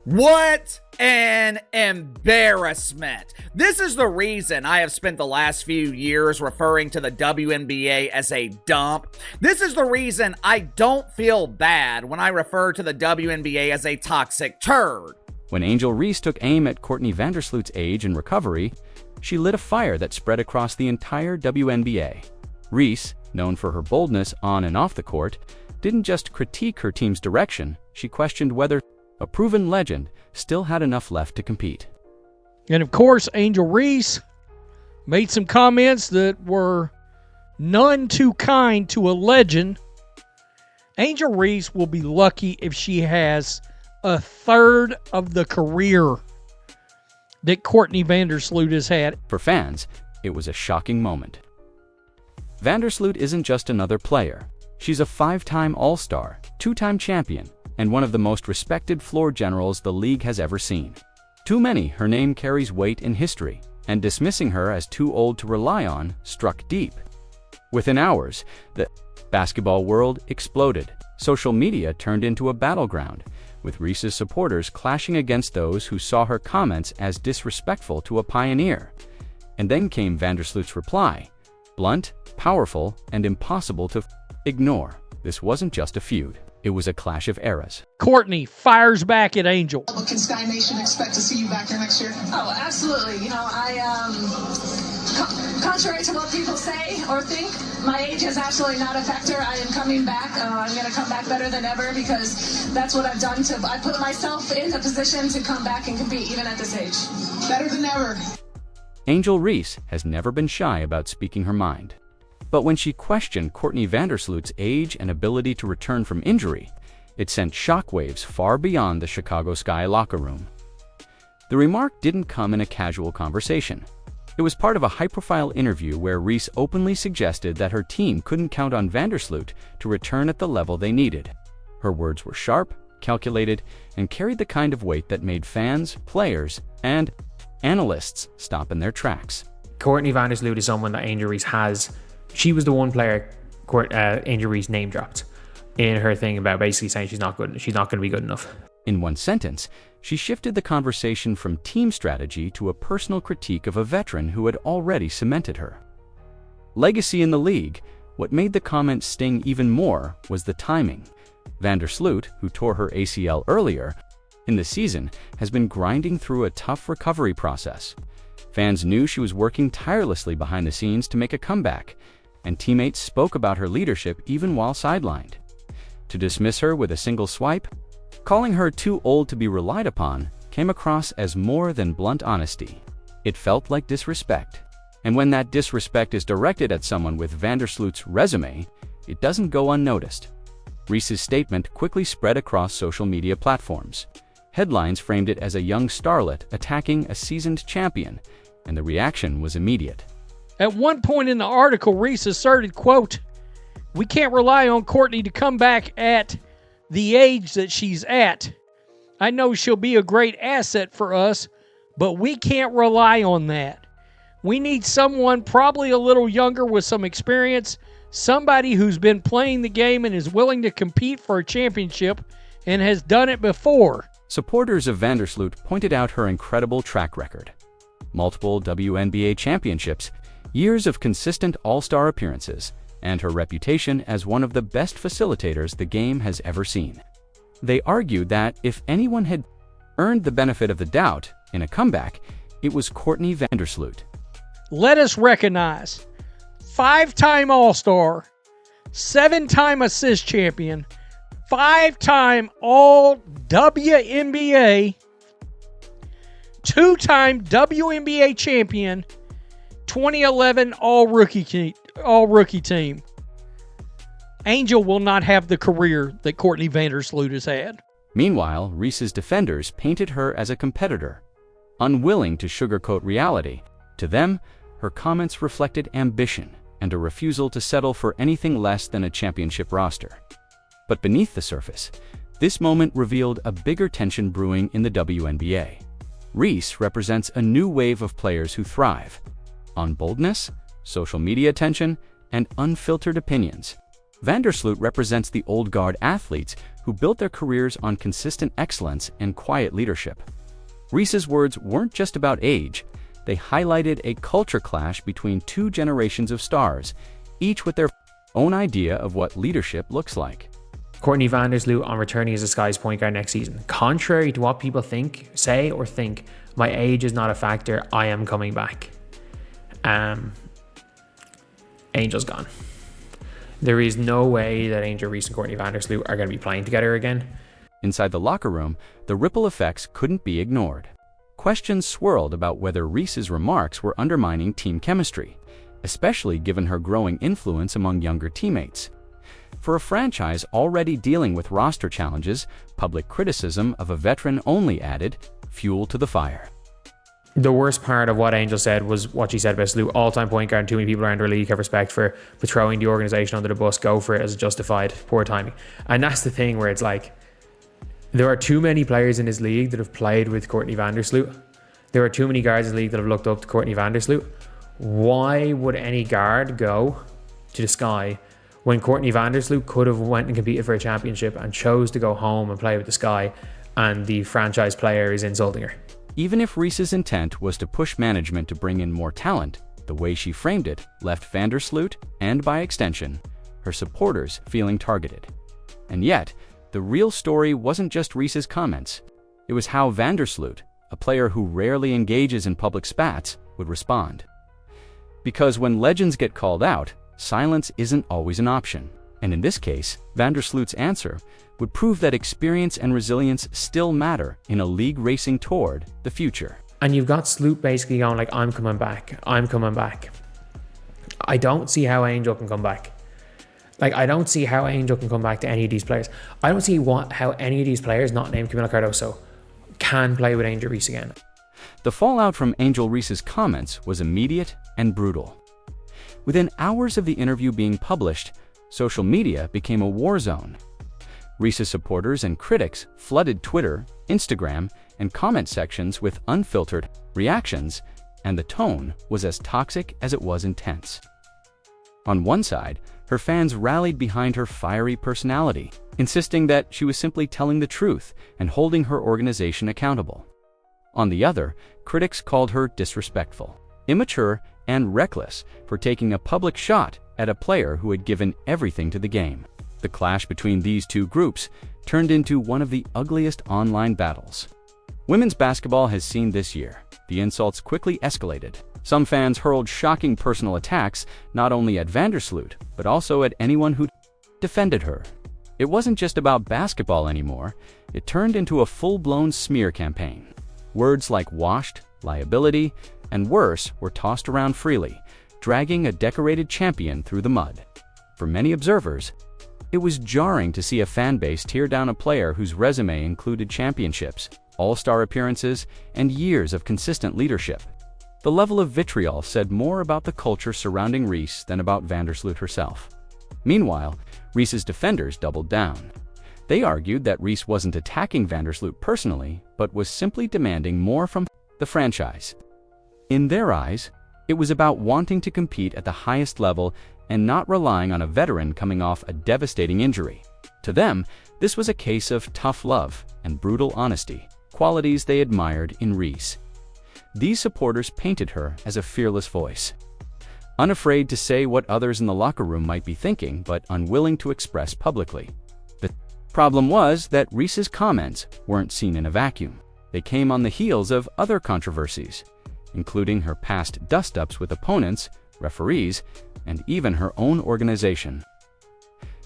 What an embarrassment. This is the reason I have spent the last few years referring to the WNBA as a dump. This is the reason I don't feel bad when I refer to the WNBA as a toxic turd. When Angel Reese took aim at Courtney Vandersloot's age and recovery, she lit a fire that spread across the entire WNBA. Reese, known for her boldness on and off the court, didn't just critique her team's direction, she questioned whether a proven legend still had enough left to compete. And of course, Angel Reese made some comments that were none too kind to a legend. Angel Reese will be lucky if she has a third of the career that Courtney Vandersloot has had. For fans, it was a shocking moment. Vandersloot isn't just another player. She's a 5-time All-Star, 2-time champion, and one of the most respected floor generals the league has ever seen. Too many, her name carries weight in history, and dismissing her as too old to rely on struck deep. Within hours, the basketball world exploded. Social media turned into a battleground, with Reese's supporters clashing against those who saw her comments as disrespectful to a pioneer. And then came Vandersloot's reply, blunt, powerful, and impossible to ignore. This wasn't just a feud. It was a clash of eras. Courtney fires back at Angel. Can Sky Nation expect to see you back here next year? Oh, absolutely. You know, contrary to what people say or think, my age is absolutely not a factor. I am coming back. I'm going to come back better than ever because that's what I've done. I put myself in a position to come back and compete even at this age. Better than ever. Angel Reese has never been shy about speaking her mind. But when she questioned Courtney Vandersloot's age and ability to return from injury, it sent shockwaves far beyond the Chicago Sky locker room. The remark didn't come in a casual conversation. It was part of a high-profile interview where Reese openly suggested that her team couldn't count on Vandersloot to return at the level they needed. Her words were sharp, calculated, and carried the kind of weight that made fans, players, and analysts stop in their tracks. Courtney Vandersloot is someone that Angel Reese has. She was the one player Angel Reese name dropped in her thing about basically saying she's not good. She's not going to be good enough. In one sentence, she shifted the conversation from team strategy to a personal critique of a veteran who had already cemented her legacy in the league. What made the comment sting even more was the timing. Vandersloot, who tore her ACL earlier in the season, has been grinding through a tough recovery process. Fans knew she was working tirelessly behind the scenes to make a comeback, and teammates spoke about her leadership even while sidelined. To dismiss her with a single swipe, calling her too old to be relied upon, came across as more than blunt honesty. It felt like disrespect. And when that disrespect is directed at someone with Vandersloot's resume, it doesn't go unnoticed. Reese's statement quickly spread across social media platforms. Headlines framed it as a young starlet attacking a seasoned champion, and the reaction was immediate. At one point in the article, Reese asserted, quote, "We can't rely on Courtney to come back at the age that she's at. I know she'll be a great asset for us, but we can't rely on that. We need someone probably a little younger with some experience, somebody who's been playing the game and is willing to compete for a championship and has done it before." Supporters of Vandersloot pointed out her incredible track record. Multiple WNBA championships, years of consistent all-star appearances, and her reputation as one of the best facilitators the game has ever seen. They argued that if anyone had earned the benefit of the doubt in a comeback, it was Courtney Vandersloot. Let us recognize 5-time All-Star, 7-time assist champion, 5-time All-WNBA, 2-time WNBA champion, 2011 All-Rookie team. Angel will not have the career that Courtney Vandersloot has had. Meanwhile, Reese's defenders painted her as a competitor, unwilling to sugarcoat reality. To them, her comments reflected ambition and a refusal to settle for anything less than a championship roster. But beneath the surface, this moment revealed a bigger tension brewing in the WNBA. Reese represents a new wave of players who thrive on boldness, social media attention, and unfiltered opinions. Vandersloot represents the old guard athletes who built their careers on consistent excellence and quiet leadership. Reese's words weren't just about age, they highlighted a culture clash between two generations of stars, each with their own idea of what leadership looks like. Courtney Vandersloot on returning as a Sky's point guard next season. Contrary to what people say or think, my age is not a factor. I am coming back. Angel's gone. There is no way that Angel Reese and Courtney Vandersloot are going to be playing together again. Inside the locker room, the ripple effects couldn't be ignored. Questions swirled about whether Reese's remarks were undermining team chemistry, especially given her growing influence among younger teammates. For a franchise already dealing with roster challenges, public criticism of a veteran only added fuel to the fire. The worst part of what Angel said was what she said about Sloot. All-time point guard, too many people around the league have respect for throwing the organization under the bus, go for it as justified, poor timing. And that's the thing where it's like, there are too many players in this league that have played with Courtney Vandersloot. There are too many guards in the league that have looked up to Courtney Vandersloot. Why would any guard go to the Sky when Courtney Vandersloot could have went and competed for a championship and chose to go home and play with the Sky, and the franchise player is insulting her? Even if Reese's intent was to push management to bring in more talent, the way she framed it left Vandersloot, and by extension, her supporters feeling targeted. And yet, the real story wasn't just Reese's comments. It was how Vandersloot, a player who rarely engages in public spats, would respond. Because when legends get called out, silence isn't always an option. And in this case, Vandersloot's answer would prove that experience and resilience still matter in a league racing toward the future. And you've got Sloot basically going like, I'm coming back. I don't see how Angel can come back. I don't see how Angel can come back to any of these players. I don't see how any of these players, not named Camila Cardoso, can play with Angel Reese again. The fallout from Angel Reese's comments was immediate and brutal. Within hours of the interview being published, social media became a war zone. Reese's supporters and critics flooded Twitter, Instagram, and comment sections with unfiltered reactions, and the tone was as toxic as it was intense. On one side, her fans rallied behind her fiery personality, insisting that she was simply telling the truth and holding her organization accountable. On the other, critics called her disrespectful, immature, and reckless for taking a public shot at a player who had given everything to the game. The clash between these two groups turned into one of the ugliest online battles women's basketball has seen this year. The insults quickly escalated. Some fans hurled shocking personal attacks not only at Vandersloot, but also at anyone who defended her. It wasn't just about basketball anymore. It turned into a full-blown smear campaign. Words like washed, liability, and worse were tossed around freely, dragging a decorated champion through the mud. For many observers, it was jarring to see a fan base tear down a player whose resume included championships, all-star appearances, and years of consistent leadership. The level of vitriol said more about the culture surrounding Reese than about Vandersloot herself. Meanwhile, Reese's defenders doubled down. They argued that Reese wasn't attacking Vandersloot personally, but was simply demanding more from the franchise. In their eyes, it was about wanting to compete at the highest level and not relying on a veteran coming off a devastating injury. To them, this was a case of tough love and brutal honesty, qualities they admired in Reese. These supporters painted her as a fearless voice, unafraid to say what others in the locker room might be thinking, but unwilling to express publicly. The problem was that Reese's comments weren't seen in a vacuum. They came on the heels of other controversies, including her past dust-ups with opponents, referees, and even her own organization.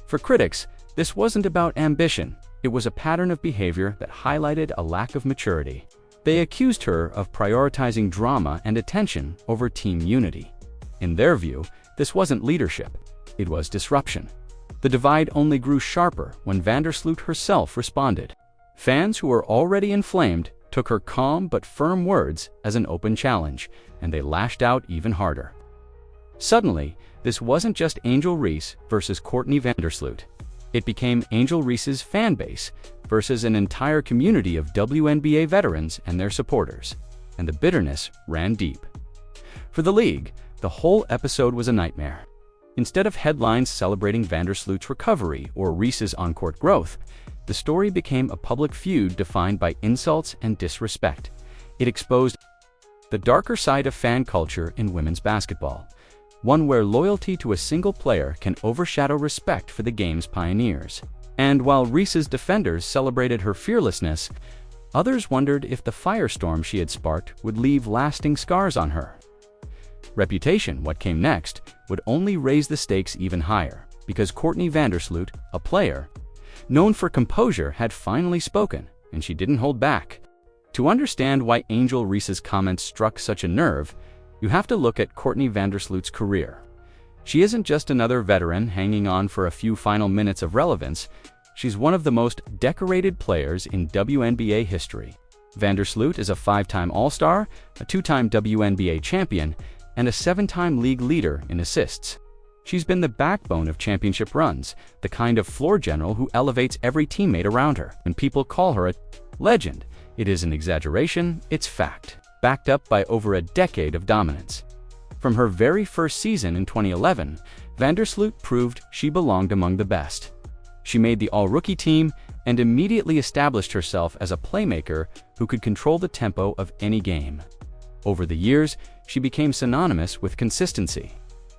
For critics, this wasn't about ambition. It was a pattern of behavior that highlighted a lack of maturity. They accused her of prioritizing drama and attention over team unity. In their view, this wasn't leadership. It was disruption. The divide only grew sharper when Vandersloot herself responded. Fans who were already inflamed took her calm but firm words as an open challenge, and they lashed out even harder. Suddenly, this wasn't just Angel Reese versus Courtney Vandersloot. It became Angel Reese's fan base versus an entire community of WNBA veterans and their supporters, and the bitterness ran deep. For the league, the whole episode was a nightmare. Instead of headlines celebrating Vandersloot's recovery or Reese's on-court growth, the story became a public feud defined by insults and disrespect. It exposed the darker side of fan culture in women's basketball, one where loyalty to a single player can overshadow respect for the game's pioneers. And while Reese's defenders celebrated her fearlessness, others wondered if the firestorm she had sparked would leave lasting scars on her. Reputation, what came next, would only raise the stakes even higher, because Courtney Vandersloot, a player, known for composure, had finally spoken, and she didn't hold back. To understand why Angel Reese's comments struck such a nerve, you have to look at Courtney Vandersloot's career. She isn't just another veteran hanging on for a few final minutes of relevance, she's one of the most decorated players in WNBA history. Vandersloot is a 5-time All-Star, a 2-time WNBA champion, and a 7-time league leader in assists. She's been the backbone of championship runs, the kind of floor general who elevates every teammate around her. When people call her a legend, it is an exaggeration, it's fact, backed up by over a decade of dominance. From her very first season in 2011, Vandersloot proved she belonged among the best. She made the All-Rookie team and immediately established herself as a playmaker who could control the tempo of any game. Over the years, she became synonymous with consistency.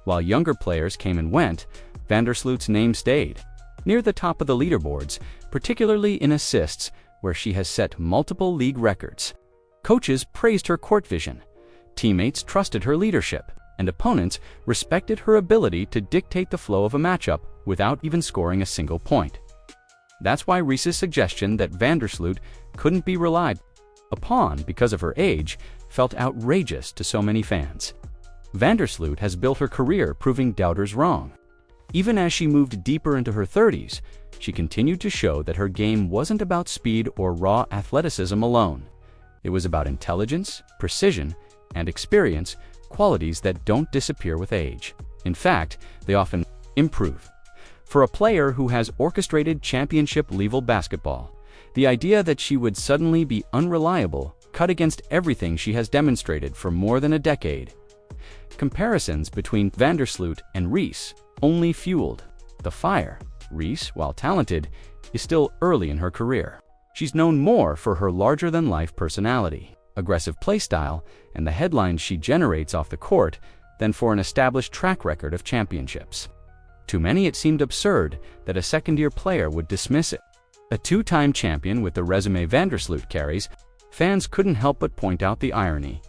While younger players came and went, Vandersloot's name stayed, near the top of the leaderboards, particularly in assists, where she has set multiple league records. Coaches praised her court vision, teammates trusted her leadership, and opponents respected her ability to dictate the flow of a matchup without even scoring a single point. That's why Reese's suggestion that Vandersloot couldn't be relied upon because of her age felt outrageous to so many fans. Vandersloot has built her career proving doubters wrong. Even as she moved deeper into her 30s, she continued to show that her game wasn't about speed or raw athleticism alone. It was about intelligence, precision, and experience, qualities that don't disappear with age. In fact, they often improve. For a player who has orchestrated championship-level basketball, the idea that she would suddenly be unreliable cut against everything she has demonstrated for more than a decade. Comparisons between Vandersloot and Reese only fueled the fire. Reese, while talented, is still early in her career. She's known more for her larger-than-life personality, aggressive play style, and the headlines she generates off the court than for an established track record of championships. To many, it seemed absurd that a second-year player would dismiss it. A 2-time champion with the resume Vandersloot carries, fans couldn't help but point out the irony.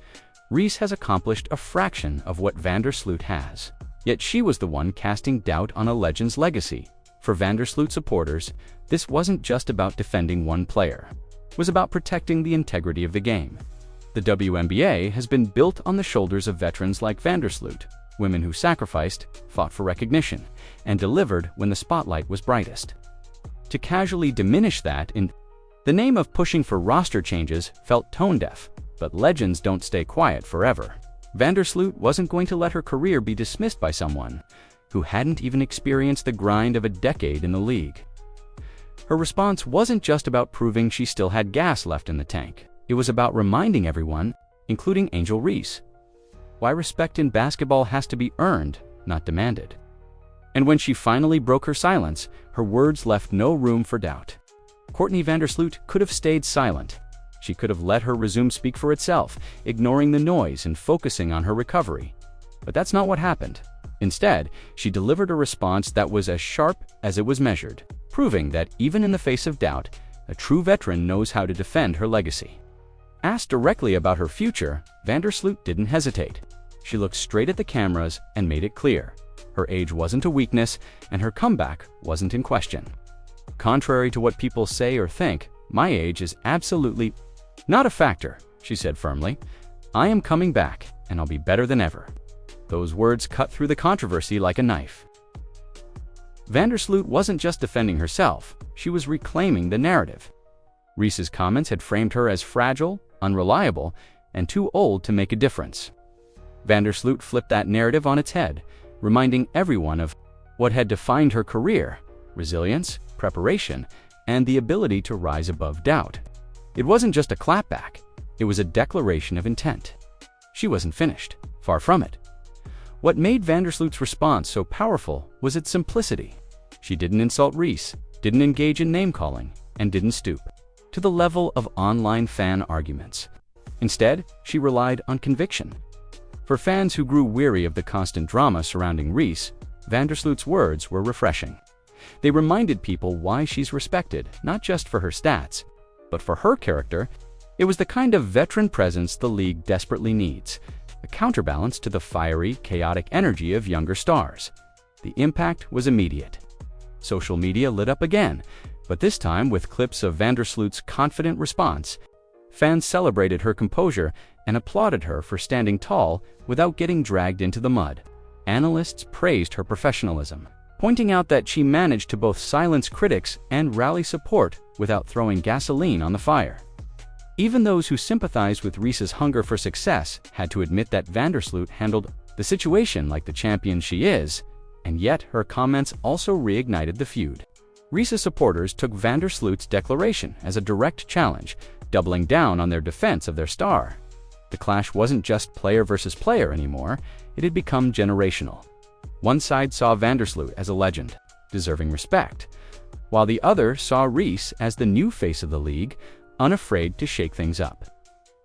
Reese has accomplished a fraction of what Vandersloot has. Yet she was the one casting doubt on a legend's legacy. For Vandersloot supporters, this wasn't just about defending one player. It was about protecting the integrity of the game. The WNBA has been built on the shoulders of veterans like Vandersloot, women who sacrificed, fought for recognition, and delivered when the spotlight was brightest. To casually diminish that in the name of pushing for roster changes felt tone-deaf, but legends don't stay quiet forever. Vandersloot wasn't going to let her career be dismissed by someone who hadn't even experienced the grind of a decade in the league. Her response wasn't just about proving she still had gas left in the tank. It was about reminding everyone, including Angel Reese, why respect in basketball has to be earned, not demanded. And when she finally broke her silence, her words left no room for doubt. Courtney Vandersloot could have stayed silent. She could have let her resume speak for itself, ignoring the noise and focusing on her recovery. But that's not what happened. Instead, she delivered a response that was as sharp as it was measured, proving that even in the face of doubt, a true veteran knows how to defend her legacy. Asked directly about her future, Vandersloot didn't hesitate. She looked straight at the cameras and made it clear. Her age wasn't a weakness, and her comeback wasn't in question. Contrary to what people say or think, my age is absolutely not a factor, she said firmly. I am coming back, and I'll be better than ever. Those words cut through the controversy like a knife. Vandersloot wasn't just defending herself, she was reclaiming the narrative. Reese's comments had framed her as fragile, unreliable, and too old to make a difference. Vandersloot flipped that narrative on its head, reminding everyone of what had defined her career: resilience, preparation, and the ability to rise above doubt. It wasn't just a clapback, it was a declaration of intent. She wasn't finished, far from it. What made Vandersloot's response so powerful was its simplicity. She didn't insult Reese, didn't engage in name-calling, and didn't stoop to the level of online fan arguments. Instead, she relied on conviction. For fans who grew weary of the constant drama surrounding Reese, Vandersloot's words were refreshing. They reminded people why she's respected, not just for her stats, but for her character. It was the kind of veteran presence the league desperately needs, a counterbalance to the fiery, chaotic energy of younger stars. The impact was immediate. Social media lit up again, but this time with clips of Vandersloot's confident response. Fans celebrated her composure and applauded her for standing tall without getting dragged into the mud. Analysts praised her professionalism, pointing out that she managed to both silence critics and rally support without throwing gasoline on the fire. Even those who sympathized with Reese's hunger for success had to admit that Vandersloot handled the situation like the champion she is, and yet her comments also reignited the feud. Reese's supporters took Vandersloot's declaration as a direct challenge, doubling down on their defense of their star. The clash wasn't just player versus player anymore, it had become generational. One side saw Vandersloot as a legend, deserving respect, while the other saw Reese as the new face of the league, unafraid to shake things up.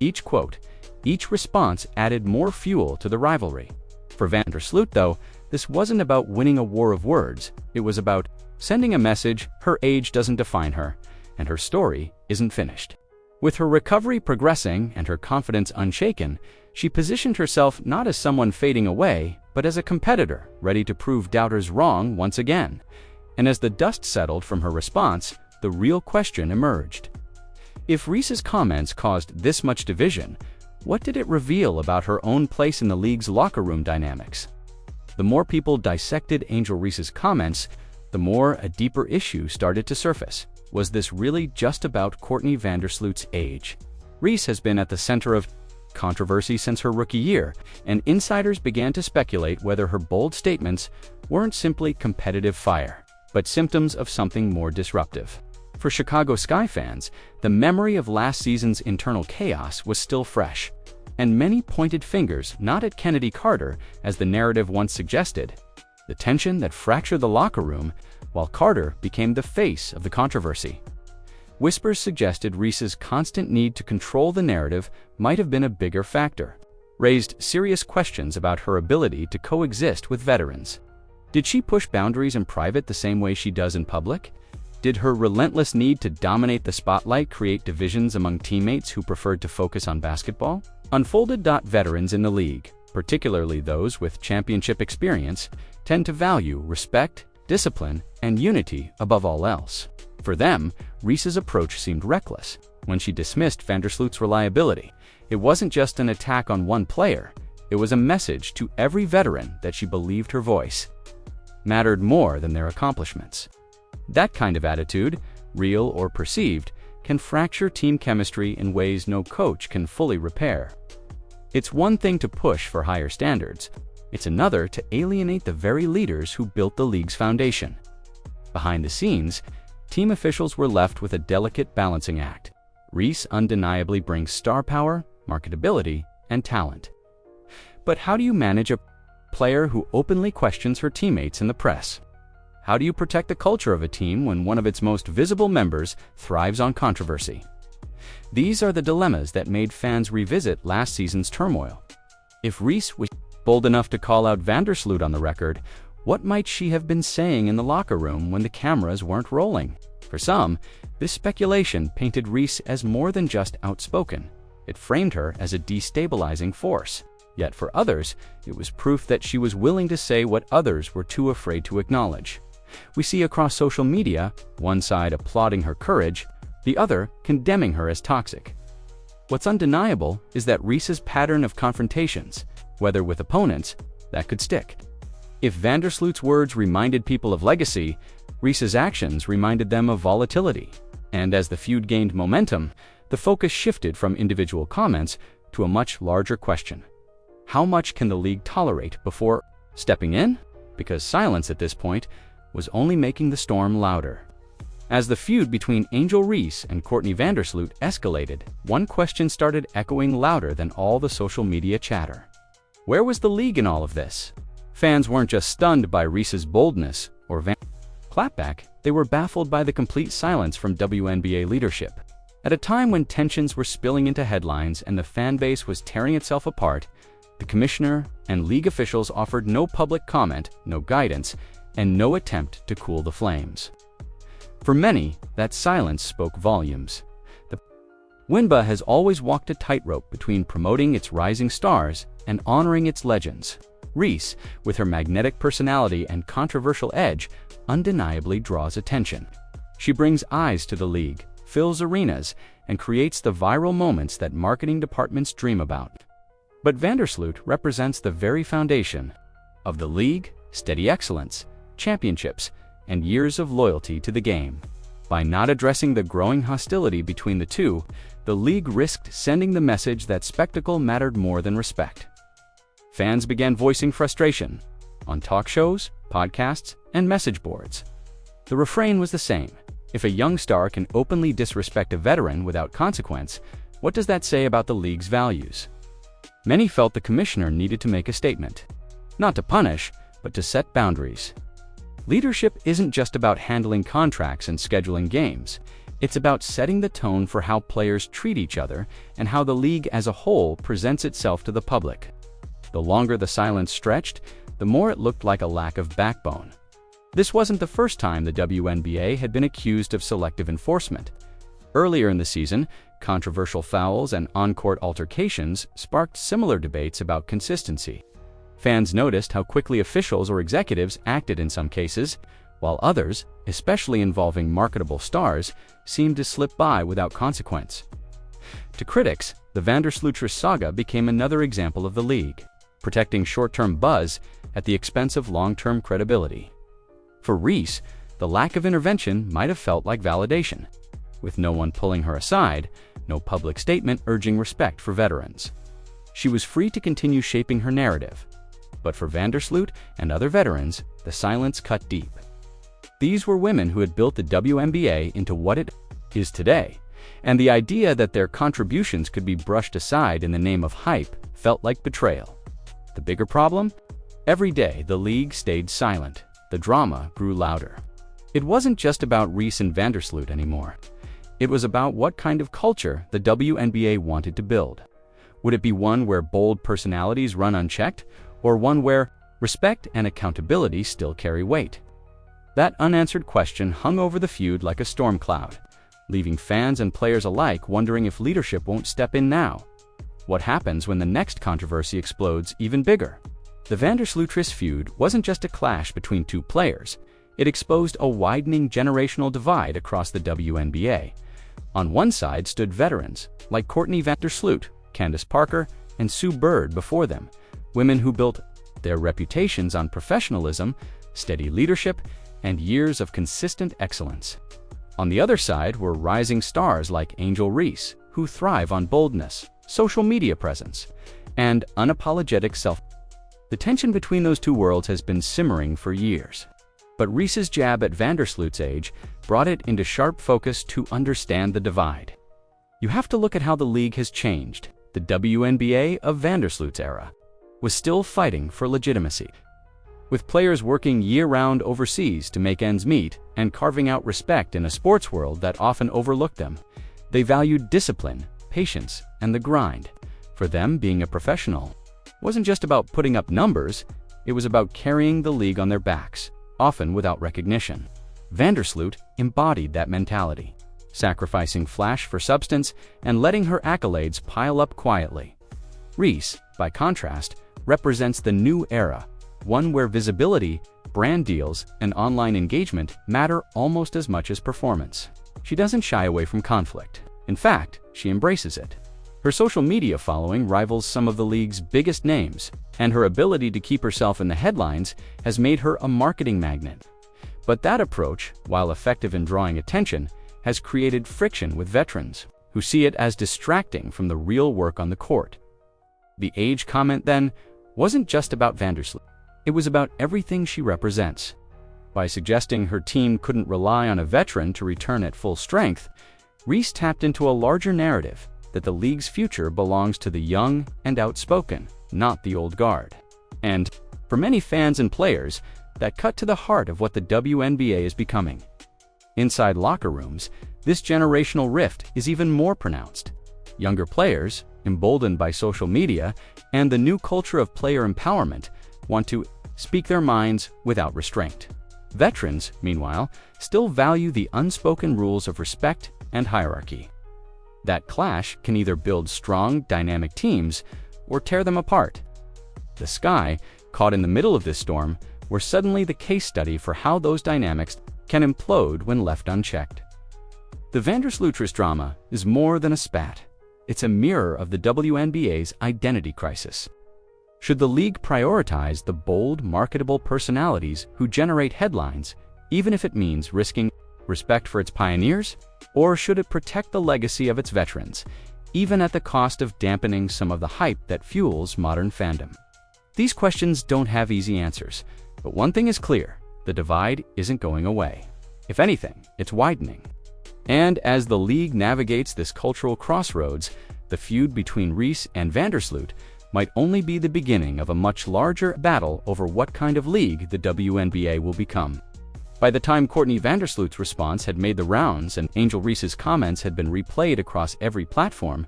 Each quote, each response added more fuel to the rivalry. For Vandersloot, though, this wasn't about winning a war of words, it was about sending a message her age doesn't define her, and her story isn't finished. With her recovery progressing and her confidence unshaken, she positioned herself not as someone fading away, but as a competitor ready to prove doubters wrong once again. And as the dust settled from her response, the real question emerged. If Reese's comments caused this much division, what did it reveal about her own place in the league's locker room dynamics? The more people dissected Angel Reese's comments, the more a deeper issue started to surface. Was this really just about Courtney Vandersloot's age? Reese has been at the center of controversy since her rookie year, and insiders began to speculate whether her bold statements weren't simply competitive fire, but symptoms of something more disruptive. For Chicago Sky fans, the memory of last season's internal chaos was still fresh, and many pointed fingers not at Kennedy Carter, as the narrative once suggested, the tension that fractured the locker room, while Carter became the face of the controversy. Whispers suggested Reese's constant need to control the narrative might have been a bigger factor, raised serious questions about her ability to coexist with veterans. Did she push boundaries in private the same way she does in public? Did her relentless need to dominate the spotlight create divisions among teammates who preferred to focus on basketball? Unfolded. Veterans in the league, particularly those with championship experience, tend to value respect, discipline, and unity above all else. For them, Reese's approach seemed reckless. When she dismissed Vandersloot's reliability, it wasn't just an attack on one player, it was a message to every veteran that she believed her voice mattered more than their accomplishments. That kind of attitude, real or perceived, can fracture team chemistry in ways no coach can fully repair. It's one thing to push for higher standards, it's another to alienate the very leaders who built the league's foundation. Behind the scenes, team officials were left with a delicate balancing act. Reese undeniably brings star power, marketability, and talent. But how do you manage a player who openly questions her teammates in the press? How do you protect the culture of a team when one of its most visible members thrives on controversy? These are the dilemmas that made fans revisit last season's turmoil. If Reese was bold enough to call out Vandersloot on the record, what might she have been saying in the locker room when the cameras weren't rolling? For some, this speculation painted Reese as more than just outspoken. It framed her as a destabilizing force. Yet for others, it was proof that she was willing to say what others were too afraid to acknowledge. We see across social media, one side applauding her courage, the other condemning her as toxic. What's undeniable is that Reese's pattern of confrontations, whether with opponents, that could stick. If Vandersloot's words reminded people of legacy, Reese's actions reminded them of volatility. And as the feud gained momentum, the focus shifted from individual comments to a much larger question. How much can the league tolerate before stepping in? Because silence at this point was only making the storm louder. As the feud between Angel Reese and Courtney Vandersloot escalated, one question started echoing louder than all the social media chatter. Where was the league in all of this? Fans weren't just stunned by Reese's boldness or clapback, they were baffled by the complete silence from WNBA leadership. At a time when tensions were spilling into headlines and the fan base was tearing itself apart, the commissioner and league officials offered no public comment, no guidance, and no attempt to cool the flames. For many, that silence spoke volumes. The WNBA has always walked a tightrope between promoting its rising stars and honoring its legends. Reese, with her magnetic personality and controversial edge, undeniably draws attention. She brings eyes to the league, fills arenas, and creates the viral moments that marketing departments dream about. But Vandersloot represents the very foundation of the league: steady excellence, championships, and years of loyalty to the game. By not addressing the growing hostility between the two, the league risked sending the message that spectacle mattered more than respect. Fans began voicing frustration on talk shows, podcasts, and message boards. The refrain was the same: if a young star can openly disrespect a veteran without consequence, what does that say about the league's values? Many felt the commissioner needed to make a statement, not to punish, but to set boundaries. Leadership isn't just about handling contracts and scheduling games. It's about setting the tone for how players treat each other and how the league as a whole presents itself to the public. The longer the silence stretched, the more it looked like a lack of backbone. This wasn't the first time the WNBA had been accused of selective enforcement. Earlier in the season, controversial fouls and on-court altercations sparked similar debates about consistency. Fans noticed how quickly officials or executives acted in some cases, while others, especially involving marketable stars, seemed to slip by without consequence. To critics, the Vandersloot saga became another example of the league, protecting short-term buzz at the expense of long-term credibility. For Reese, the lack of intervention might have felt like validation. With no one pulling her aside, no public statement urging respect for veterans. She was free to continue shaping her narrative. But for Vandersloot and other veterans, the silence cut deep. These were women who had built the WNBA into what it is today, and the idea that their contributions could be brushed aside in the name of hype felt like betrayal. The bigger problem? Every day, the league stayed silent. The drama grew louder. It wasn't just about Reese and Vandersloot anymore. It was about what kind of culture the WNBA wanted to build. Would it be one where bold personalities run unchecked, or one where respect and accountability still carry weight? That unanswered question hung over the feud like a storm cloud, leaving fans and players alike wondering if leadership won't step in now. What happens when the next controversy explodes even bigger? The Vandersloot feud wasn't just a clash between two players. It exposed a widening generational divide across the WNBA. On one side stood veterans like Courtney Vandersloot, Candace Parker, and Sue Bird before them, women who built their reputations on professionalism, steady leadership, and years of consistent excellence. On the other side were rising stars like Angel Reese, who thrive on boldness, social media presence, and unapologetic self. The tension between those two worlds has been simmering for years. But Reese's jab at Vandersloot's age brought it into sharp focus to understand the divide. You have to look at how the league has changed. The WNBA of Vandersloot's era was still fighting for legitimacy. With players working year-round overseas to make ends meet and carving out respect in a sports world that often overlooked them, they valued discipline, patience, and the grind. For them, being a professional wasn't just about putting up numbers, it was about carrying the league on their backs, often without recognition. Vandersloot embodied that mentality, sacrificing flash for substance and letting her accolades pile up quietly. Reese, by contrast, represents the new era, one where visibility, brand deals, and online engagement matter almost as much as performance. She doesn't shy away from conflict. In fact, she embraces it. Her social media following rivals some of the league's biggest names, and her ability to keep herself in the headlines has made her a marketing magnet. But that approach, while effective in drawing attention, has created friction with veterans, who see it as distracting from the real work on the court. The age comment, then, wasn't just about Vandersloot. It was about everything she represents. By suggesting her team couldn't rely on a veteran to return at full strength, Reese tapped into a larger narrative that the league's future belongs to the young and outspoken, not the old guard. And For many fans and players, that cut to the heart of what the WNBA is becoming. Inside locker rooms, this generational rift is even more pronounced. Younger players, emboldened by social media and the new culture of player empowerment, want to speak their minds without restraint. Veterans, meanwhile, still value the unspoken rules of respect and hierarchy. That clash can either build strong, dynamic teams or tear them apart. The Sky, caught in the middle of this storm, were suddenly the case study for how those dynamics can implode when left unchecked. The Vandersloot drama is more than a spat. It's a mirror of the WNBA's identity crisis. Should the league prioritize the bold, marketable personalities who generate headlines, even if it means risking respect for its pioneers? Or should it protect the legacy of its veterans, even at the cost of dampening some of the hype that fuels modern fandom? These questions don't have easy answers, but one thing is clear: the divide isn't going away. If anything, it's widening. And as the league navigates this cultural crossroads, the feud between Reese and Vandersloot might only be the beginning of a much larger battle over what kind of league the WNBA will become. By the time Courtney Vandersloot's response had made the rounds and Angel Reese's comments had been replayed across every platform,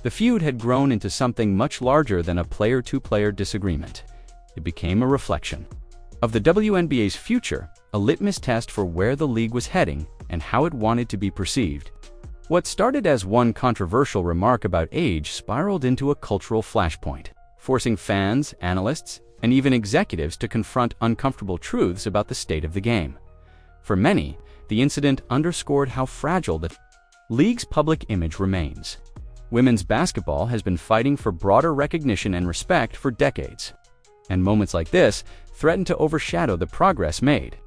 the feud had grown into something much larger than a player-to-player disagreement. It became a reflection of the WNBA's future, a litmus test for where the league was heading and how it wanted to be perceived. What started as one controversial remark about age spiraled into a cultural flashpoint, forcing fans, analysts, and even executives to confront uncomfortable truths about the state of the game. For many, the incident underscored how fragile the league's public image remains. Women's basketball has been fighting for broader recognition and respect for decades, and moments like this threaten to overshadow the progress made.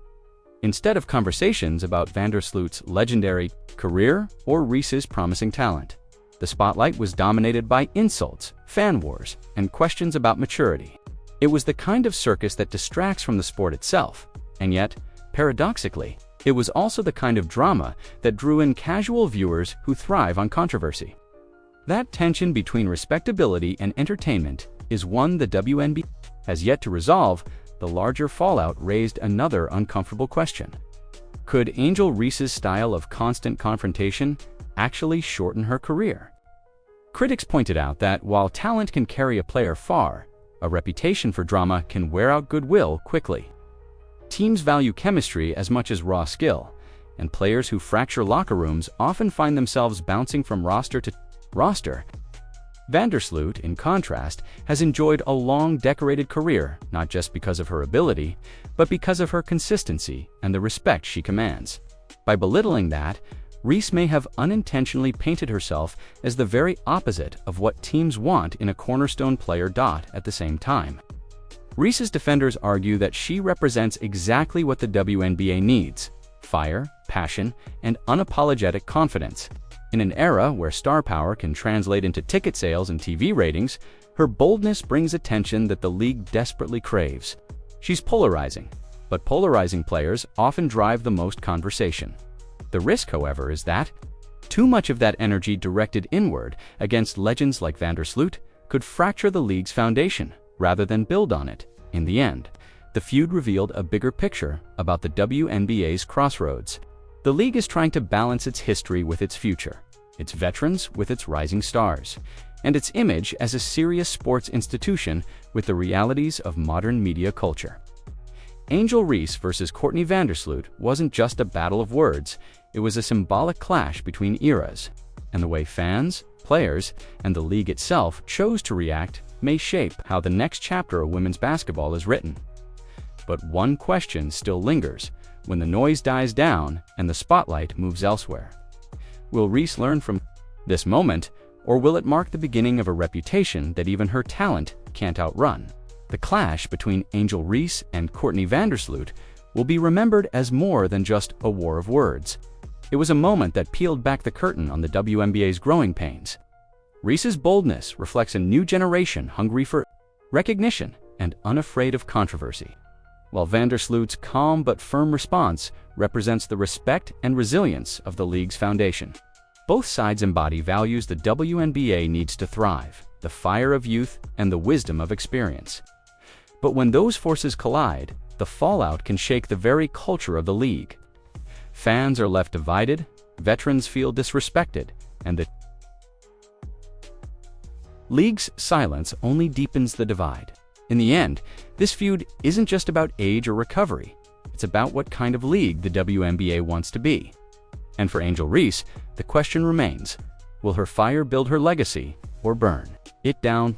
Instead of conversations about Vandersloot's legendary career or Reese's promising talent, the spotlight was dominated by insults, fan wars, and questions about maturity. It was the kind of circus that distracts from the sport itself, and yet, paradoxically, it was also the kind of drama that drew in casual viewers who thrive on controversy. That tension between respectability and entertainment is one the WNBA has yet to resolve. The larger fallout raised another uncomfortable question. Could Angel Reese's style of constant confrontation actually shorten her career? Critics pointed out that while talent can carry a player far, a reputation for drama can wear out goodwill quickly. Teams value chemistry as much as raw skill, and players who fracture locker rooms often find themselves bouncing from roster to roster. Vandersloot, in contrast, has enjoyed a long, decorated career, not just because of her ability, but because of her consistency and the respect she commands. By belittling that, Reese may have unintentionally painted herself as the very opposite of what teams want in a cornerstone player. At the same time, Reese's defenders argue that she represents exactly what the WNBA needs: fire, passion, and unapologetic confidence. In an era where star power can translate into ticket sales and TV ratings, her boldness brings attention that the league desperately craves. She's polarizing, but polarizing players often drive the most conversation. The risk, however, is that too much of that energy directed inward against legends like Vandersloot could fracture the league's foundation rather than build on it. In the end, the feud revealed a bigger picture about the WNBA's crossroads. The league is trying to balance its history with its future, its veterans with its rising stars, and its image as a serious sports institution with the realities of modern media culture. Angel Reese versus Courtney Vandersloot wasn't just a battle of words, it was a symbolic clash between eras, and the way fans, players, and the league itself chose to react may shape how the next chapter of women's basketball is written. But one question still lingers when the noise dies down and the spotlight moves elsewhere. Will Reese learn from this moment, or will it mark the beginning of a reputation that even her talent can't outrun? The clash between Angel Reese and Courtney Vandersloot will be remembered as more than just a war of words. It was a moment that peeled back the curtain on the WNBA's growing pains. Reese's boldness reflects a new generation hungry for recognition and unafraid of controversy, while Vandersloot's calm but firm response represents the respect and resilience of the league's foundation. Both sides embody values the WNBA needs to thrive: the fire of youth and the wisdom of experience. But when those forces collide, the fallout can shake the very culture of the league. Fans are left divided, veterans feel disrespected, and the league's silence only deepens the divide. In the end, this feud isn't just about age or recovery. It's about what kind of league the WNBA wants to be. And for Angel Reese, the question remains, will her fire build her legacy or burn it down?